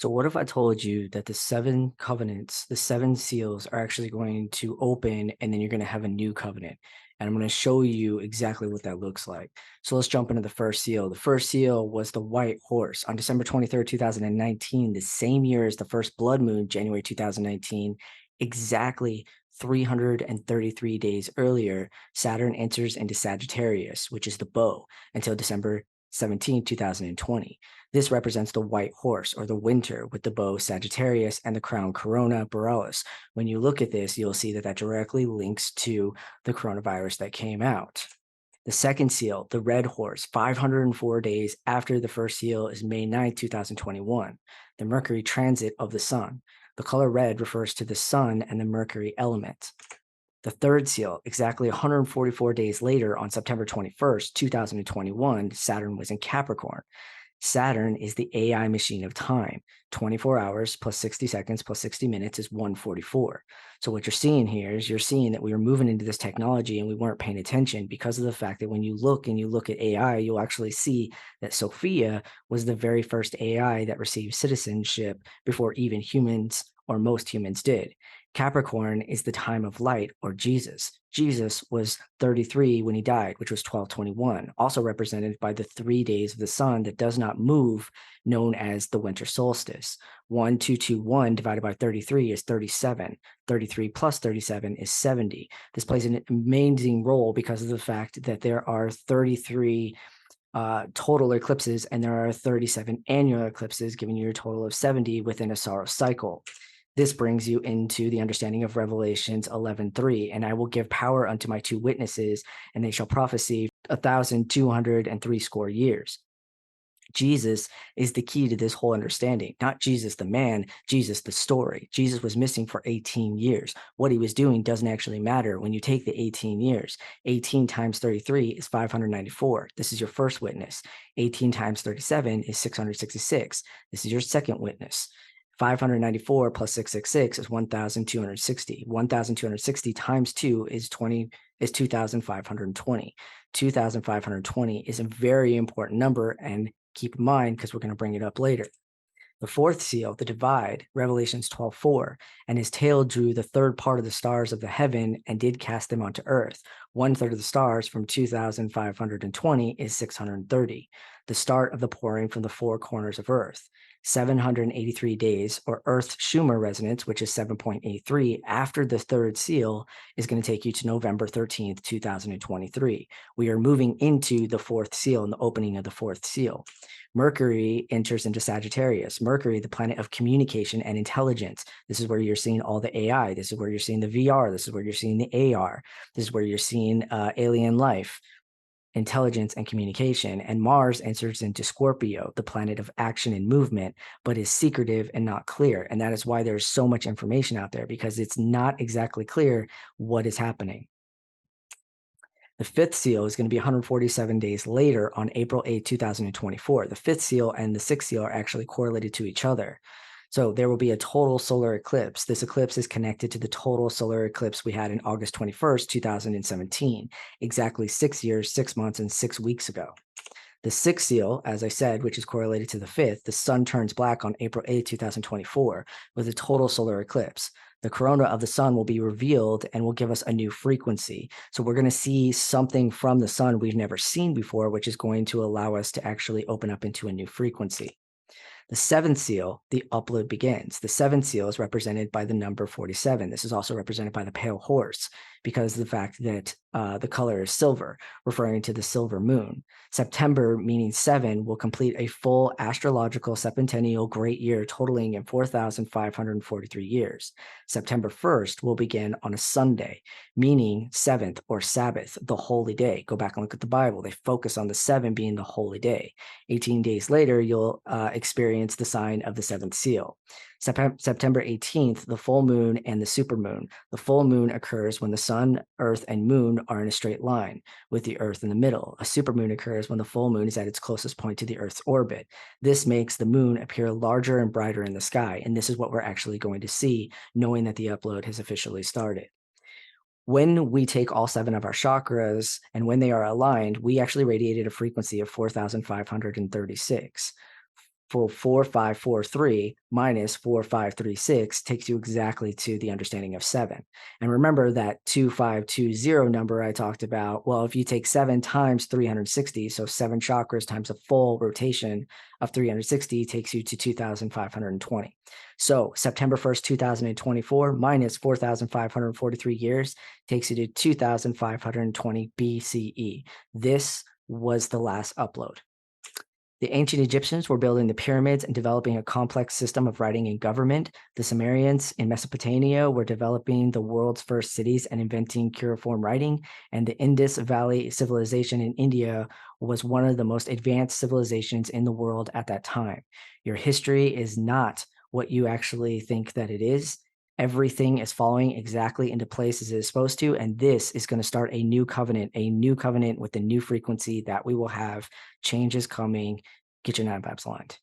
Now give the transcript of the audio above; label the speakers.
Speaker 1: So, what if I told you that the seven covenants, the seven seals, are actually going to open and then you're going to have a new covenant? And I'm going to show you exactly what that looks like. So, let's jump into the first seal. The first seal was the white horse on December 23rd, 2019, the same year as the first blood moon, January 2019, exactly 333 days earlier. Saturn enters into Sagittarius, which is the bow, until December 17th, 2020. This represents the white horse or the winter with the bow Sagittarius and the crown Corona Borealis. When you look at this, you'll see that that directly links to the coronavirus that came out. The second seal, the red horse, 504 days after the first seal, is May 9th, 2021, the Mercury transit of the sun. The color red refers to the sun and the Mercury element. The third seal, exactly 144 days later on September 21st, 2021, Saturn was in Capricorn. Saturn is the AI machine of time. 24 hours plus 60 seconds plus 60 minutes is 144. So what you're seeing here is you're seeing that we were moving into this technology and we weren't paying attention because of the fact that when you look at AI, you'll actually see that Sophia was the very first AI that received citizenship before even humans or most humans did. Capricorn is the time of light or Jesus. Jesus was 33 when he died, which was 1221, also represented by the 3 days of the sun that does not move, known as the winter solstice. 1221 divided by 33 is 37. 33 plus 37 is 70. This plays an amazing role because of the fact that there are 33 total eclipses and there are 37 annual eclipses, giving you a total of 70 within a Saros cycle. This brings you into the understanding of Revelations 11:3, and I will give power unto my two witnesses, and they shall prophesy 1,203 years. Jesus is the key to this whole understanding, not Jesus the man, Jesus the story. Jesus was missing for 18 years. What he was doing doesn't actually matter when you take the 18 years. 18 times 33 is 594. This is your first witness. 18 times 37 is 666. This is your second witness. 594 plus 666 is 1,260. 1,260 times 2 is 2,520. 2,520 is a very important number, and keep in mind because we're going to bring it up later. The fourth seal, the divide, Revelations 12:4, and his tail drew the third part of the stars of the heaven and did cast them onto earth. One third of the stars from 2,520 is 630. The start of the pouring from the four corners of earth. 783 days, or Earth's Schumer resonance, which is 7.83, after the third seal, is going to take you to November 13th, 2023. We are moving into the fourth seal and the opening of the fourth seal. Mercury enters into Sagittarius. Mercury, the planet of communication and intelligence. This is where you're seeing all the AI. This is where you're seeing the VR. This is where you're seeing the AR. This is where you're seeing alien life, intelligence, and communication. And Mars enters into Scorpio, the planet of action and movement, but is secretive and not clear. And that is why there's so much information out there, because it's not exactly clear what is happening. The fifth seal is going to be 147 days later on April 8th, 2024. The fifth seal and the sixth seal are actually correlated to each other. So there will be a total solar eclipse. This eclipse is connected to the total solar eclipse we had in August 21st, 2017, exactly 6 years, 6 months, and 6 weeks ago. The sixth seal, as I said, which is correlated to the fifth, the sun turns black on April 8th, 2024, with a total solar eclipse. The corona of the sun will be revealed and will give us a new frequency. So we're going to see something from the sun we've never seen before, which is going to allow us to actually open up into a new frequency. The seventh seal, the upload begins. The seventh seal is represented by the number 47. This is also represented by the pale horse because of the fact that the color is silver, referring to the silver moon. September, meaning 7, will complete a full astrological septennial great year totaling in 4,543 years. September 1st will begin on a Sunday, meaning 7th or Sabbath, the holy day. Go back and look at the Bible. They focus on the 7 being the holy day. 18 days later, you'll experience the sign of the seventh seal. September 18th, the full moon and the supermoon. The full moon occurs when the sun, earth, and moon are in a straight line, with the earth in the middle. A supermoon occurs when the full moon is at its closest point to the earth's orbit. This makes the moon appear larger and brighter in the sky, and this is what we're actually going to see, knowing that the upload has officially started. When we take all 7 of our chakras and when they are aligned, we actually radiated a frequency of 4,536. for 4543 minus 4536 takes you exactly to the understanding of 7. And remember that 2520 number I talked about. Well, if you take 7 times 360, so 7 chakras times a full rotation of 360 takes you to 2520. So September 1st, 2024 minus 4,543 years takes you to 2520 BCE. This was the last upload. The ancient Egyptians were building the pyramids and developing a complex system of writing and government. The Sumerians in Mesopotamia were developing the world's first cities and inventing cuneiform writing. And the Indus Valley civilization in India was one of the most advanced civilizations in the world at that time. Your history is not what you actually think that it is. Everything is falling exactly into place as it is supposed to. And this is going to start a new covenant with a new frequency that we will have. Change is coming. Get your 9 vibes aligned.